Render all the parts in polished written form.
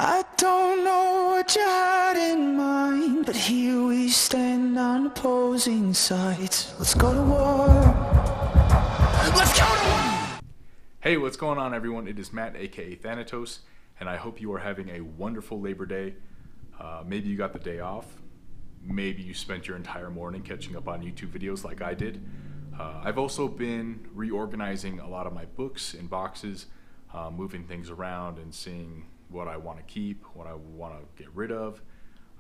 I don't know what you had in mind, but here we stand on opposing sides. Let's go to war. Let's go to war! Hey, what's going on, everyone? It is Matt, aka Thanatos, and I hope you are having a wonderful Labor Day. Maybe you got the day off. Maybe you spent your entire morning catching up on YouTube videos like I did. I've also been reorganizing a lot of my books in boxes, moving things around and seeing what I want to keep, what I want to get rid of.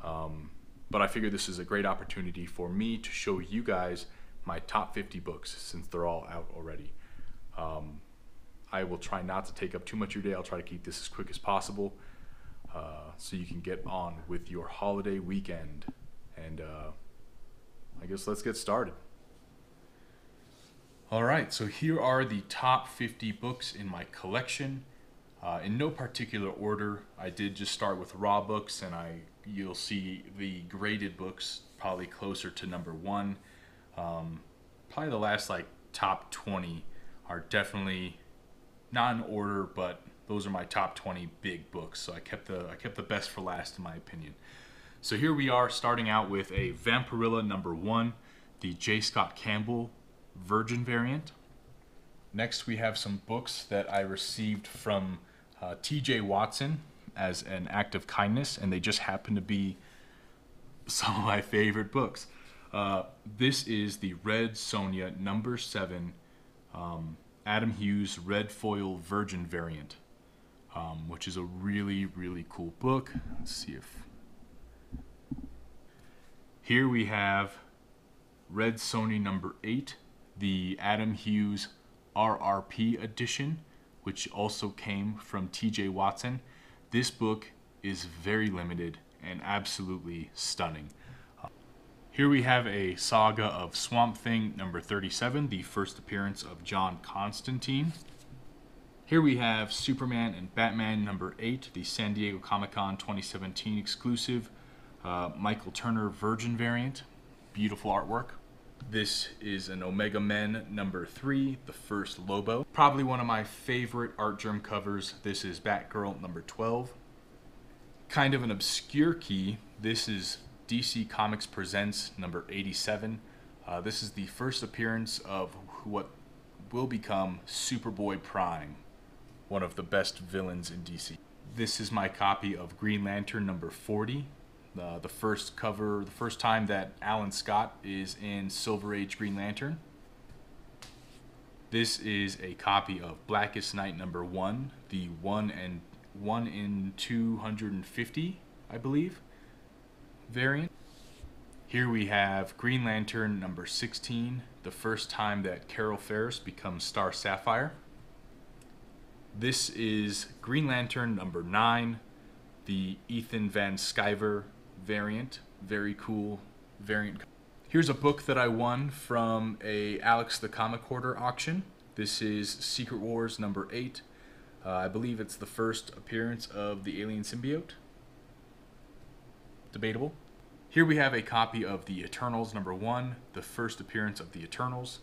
But I figure this is a great opportunity for me to show you guys my top 50 books since they're all out already. I will try not to take up too much of your day. I'll try to keep this as quick as possible so you can get on with your holiday weekend. And I guess let's get started. Alright, so here are the top 50 books in my collection. In no particular order. I did just start with raw books, and you'll see the graded books probably closer to number 1. Probably the last top 20 are definitely not in order, but those are my top 20 big books. So I kept the best for last, in my opinion. So here we are, starting out with a Vampirella number 1, the J. Scott Campbell Virgin variant. Next we have some books that I received from T.J. Watson as an act of kindness, and they just happen to be some of my favorite books. This is the Red Sonja number 7 Adam Hughes Red Foil Virgin variant, which is a really, really cool book. Let's see if... Here we have Red Sonja number 8, the Adam Hughes RRP edition, which also came from T.J. Watson. This book is very limited and absolutely stunning. Here we have a saga of Swamp Thing number 37, the first appearance of John Constantine. Here we have Superman and Batman number 8, the San Diego Comic-Con 2017 exclusive, Michael Turner Virgin variant. Beautiful artwork. This is an Omega Men number 3, the first Lobo. Probably one of my favorite Artgerm covers. This is Batgirl number 12. Kind of an obscure key. This is DC Comics Presents number 87. This is the first appearance of what will become Superboy Prime, one of the best villains in DC. This is my copy of Green Lantern number 40. The first time that Alan Scott is in Silver Age Green Lantern. This is a copy of Blackest Night number 1, the 1 in 250, I believe, variant. Here we have Green Lantern number 16, the first time that Carol Ferris becomes Star Sapphire. This is Green Lantern number 9, the Ethan Van Sciver variant. Very cool variant. Here's a book that I won from a Alex the Comic Hoarder auction. This is Secret Wars number 8. I believe it's the first appearance of the alien symbiote. Debatable. Here we have a copy of the Eternals number 1, the first appearance of the Eternals.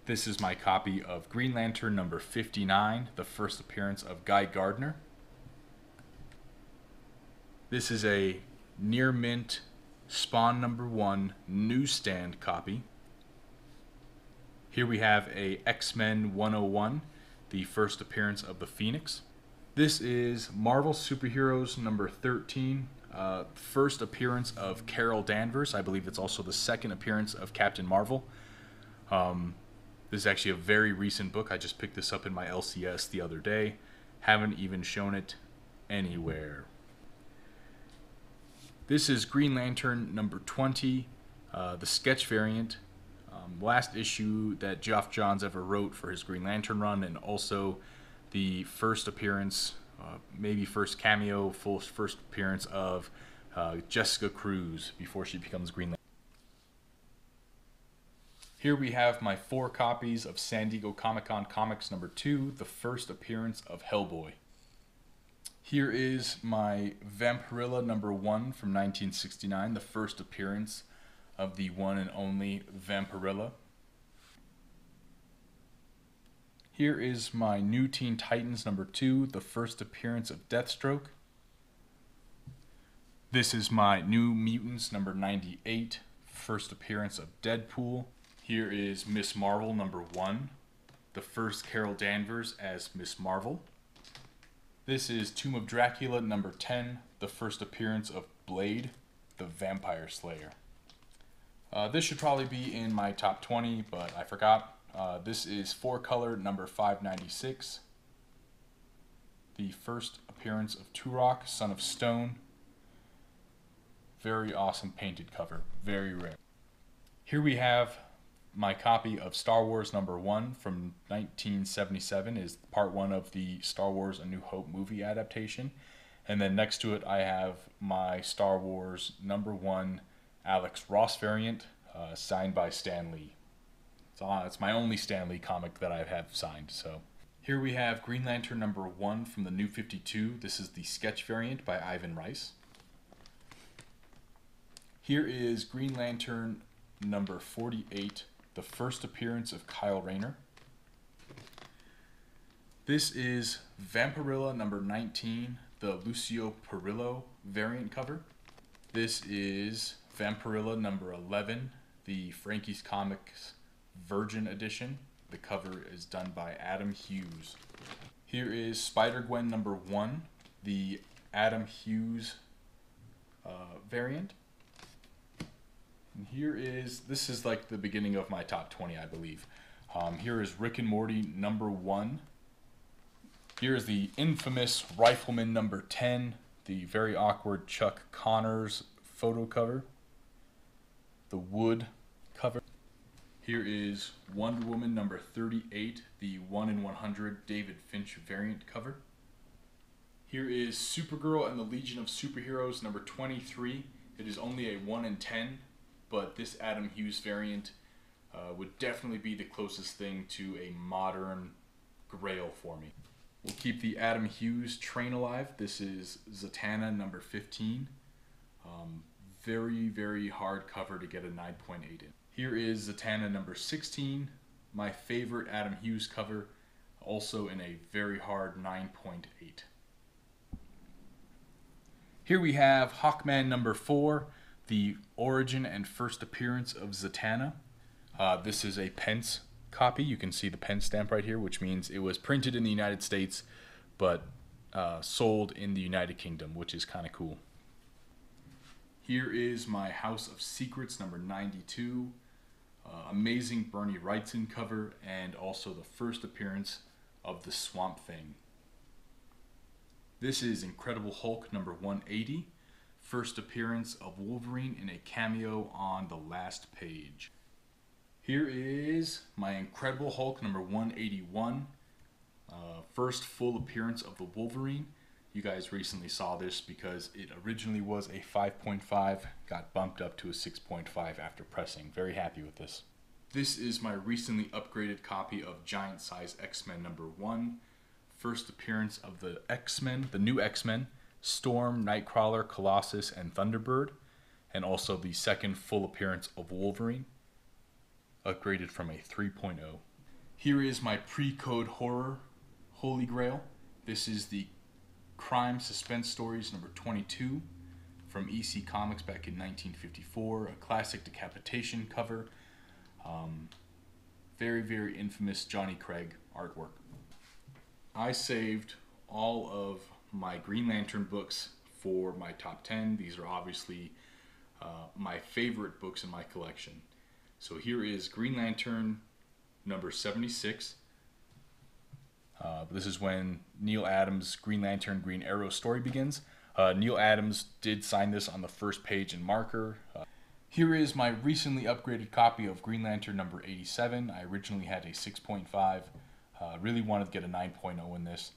This is my copy of Green Lantern number 59, the first appearance of Guy Gardner. This is a near mint Spawn number 1 newsstand copy. Here we have a X-Men 101, the first appearance of the Phoenix. This is Marvel Superheroes number 13, first appearance of Carol Danvers. I believe it's also the second appearance of Captain Marvel. This is actually a very recent book. I just picked this up in my LCS the other day. Haven't even shown it anywhere. This is Green Lantern number 20, the sketch variant. Last issue that Geoff Johns ever wrote for his Green Lantern run, and also the first appearance, maybe first cameo, first appearance of Jessica Cruz before she becomes Green Lantern. Here we have my 4 copies of San Diego Comic-Con Comics number 2, the first appearance of Hellboy. Here is my Vampirella number 1 from 1969, the first appearance of the one and only Vampirella. Here is my New Teen Titans number 2, the first appearance of Deathstroke. This is my New Mutants number 98, first appearance of Deadpool. Here is Miss Marvel number 1, the first Carol Danvers as Miss Marvel. This is Tomb of Dracula number 10, the first appearance of Blade, the Vampire Slayer. This should probably be in my top 20, but I forgot. This is 4-color number 596, the first appearance of Turok, Son of Stone. Very awesome painted cover, very rare. Here we have my copy of Star Wars number 1 from 1977, is part 1 of the Star Wars A New Hope movie adaptation. And then next to it I have my Star Wars number 1 Alex Ross variant, signed by Stan Lee. It's my only Stan Lee comic that I have signed. So here we have Green Lantern number 1 from the New 52. This is the sketch variant by Ivan Rice. Here is Green Lantern number 48, the first appearance of Kyle Rayner. This is Vampirilla number 19, the Lucio Perillo variant cover. This is Vampirilla number 11, the Frankie's Comics Virgin edition. The cover is done by Adam Hughes. Here is Spider-Gwen number 1, the Adam Hughes variant. And this is like the beginning of my top 20, I believe. Here is Rick and Morty number 1. Here is the infamous Rifleman number 10, the very awkward Chuck Connors photo cover. The Wood cover. Here is Wonder Woman number 38, the 1 in 100 David Finch variant cover. Here is Supergirl and the Legion of Superheroes number 23. It is only a 1 in 10. But this Adam Hughes variant would definitely be the closest thing to a modern Grail for me. We'll keep the Adam Hughes train alive. This is Zatanna number 15. Very, very hard cover to get a 9.8 in. Here is Zatanna number 16, my favorite Adam Hughes cover, also in a very hard 9.8. Here we have Hawkman number 4. The origin and first appearance of Zatanna. This is a Pence copy. You can see the Pence stamp right here, which means it was printed in the United States, but sold in the United Kingdom, which is kind of cool. Here is my House of Secrets number 92. Amazing Bernie Wrightson cover, and also the first appearance of the Swamp Thing. This is Incredible Hulk number 180. First appearance of Wolverine in a cameo on the last page. Here is my Incredible Hulk number 181. First full appearance of the Wolverine. You guys recently saw this because it originally was a 5.5, got bumped up to a 6.5 after pressing. Very happy with this. This is my recently upgraded copy of Giant Size X-Men number 1. First appearance of the X-Men, the new X-Men. Storm, Nightcrawler, Colossus, and Thunderbird, and also the second full appearance of Wolverine, upgraded from a 3.0. Here is my pre-code horror Holy Grail. This is the Crime Suspense Stories number 22 from EC Comics back in 1954, a classic decapitation cover. Very, very infamous Johnny Craig artwork. I saved all of my Green Lantern books for my top 10. These are obviously my favorite books in my collection. So here is Green Lantern number 76. This is when Neil Adams' Green Lantern Green Arrow story begins. Neil Adams did sign this on the first page in marker. Here is my recently upgraded copy of Green Lantern number 87. I originally had a 6.5. Really wanted to get a 9.0 in this.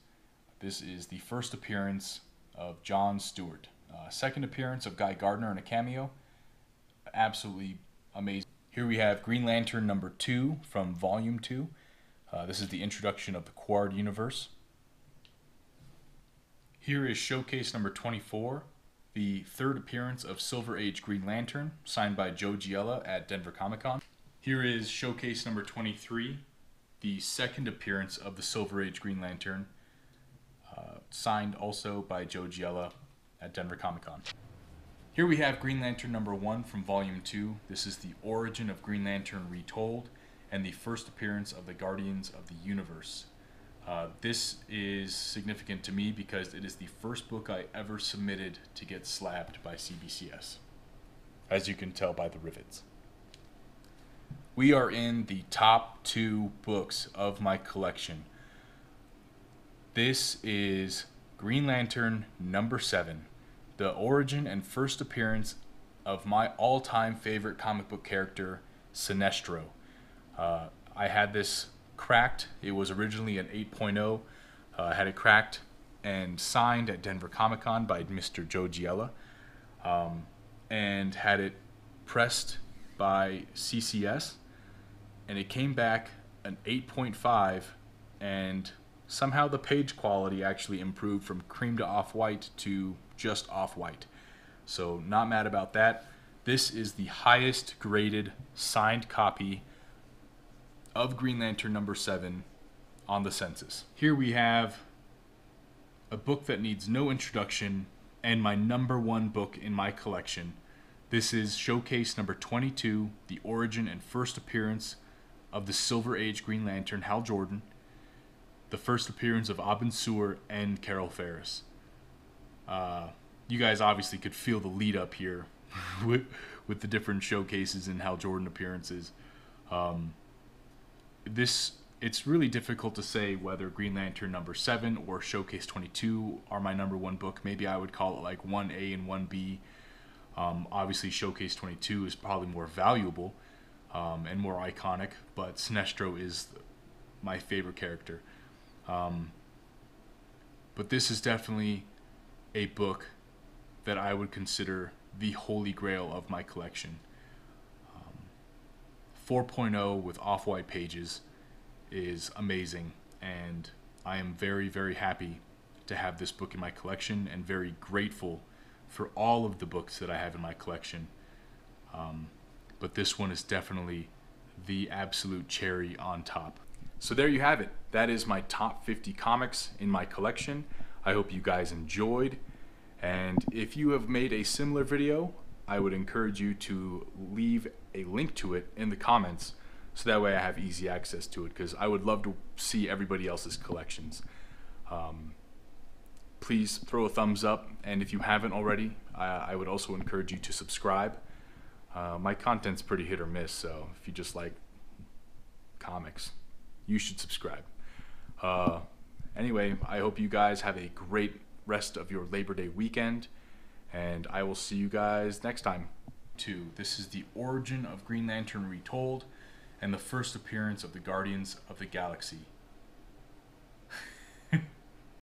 This is the first appearance of John Stewart. Second appearance of Guy Gardner in a cameo. Absolutely amazing. Here we have Green Lantern number 2 from Volume 2. This is the introduction of the Quard universe. Here is Showcase number 24, the third appearance of Silver Age Green Lantern, signed by Joe Giella at Denver Comic Con. Here is Showcase number 23, the second appearance of the Silver Age Green Lantern, signed also by Joe Giella at Denver Comic Con. Here we have Green Lantern number 1 from Volume 2. This is the origin of Green Lantern retold and the first appearance of the Guardians of the Universe. This is significant to me because it is the first book I ever submitted to get slabbed by CBCS, as you can tell by the rivets. We are in the top 2 books of my collection. This is Green Lantern number 7, the origin and first appearance of my all-time favorite comic book character, Sinestro. I had this cracked. It was originally an 8.0. I had it cracked and signed at Denver Comic Con by Mr. Joe Giella, and had it pressed by CCS, and it came back an 8.5, and somehow the page quality actually improved from cream to off-white to just off-white. So not mad about that. This is the highest graded signed copy of Green Lantern number 7 on the census. Here we have a book that needs no introduction and my number 1 book in my collection. This is Showcase number 22, the origin and first appearance of the Silver Age Green Lantern, Hal Jordan, the first appearance of Abin Sur and Carol Ferris. You guys obviously could feel the lead up here with the different showcases and Hal Jordan appearances. It's really difficult to say whether Green Lantern number 7 or Showcase 22 are my number 1 book. Maybe I would call it like 1A and 1B. Obviously Showcase 22 is probably more valuable and more iconic, but Sinestro is my favorite character. But this is definitely a book that I would consider the holy grail of my collection. 4.0 with off-white pages is amazing, and I am very, very happy to have this book in my collection and very grateful for all of the books that I have in my collection. But this one is definitely the absolute cherry on top. So there you have it. That is my top 50 comics in my collection. I hope you guys enjoyed, and if you have made a similar video, I would encourage you to leave a link to it in the comments so that way I have easy access to it, because I would love to see everybody else's collections. Please throw a thumbs up, and if you haven't already, I would also encourage you to subscribe. My content's pretty hit or miss, so if you just like comics, you should subscribe. Anyway, I hope you guys have a great rest of your Labor Day weekend, and I will see you guys next time. This is the origin of Green Lantern retold and the first appearance of the Guardians of the Galaxy.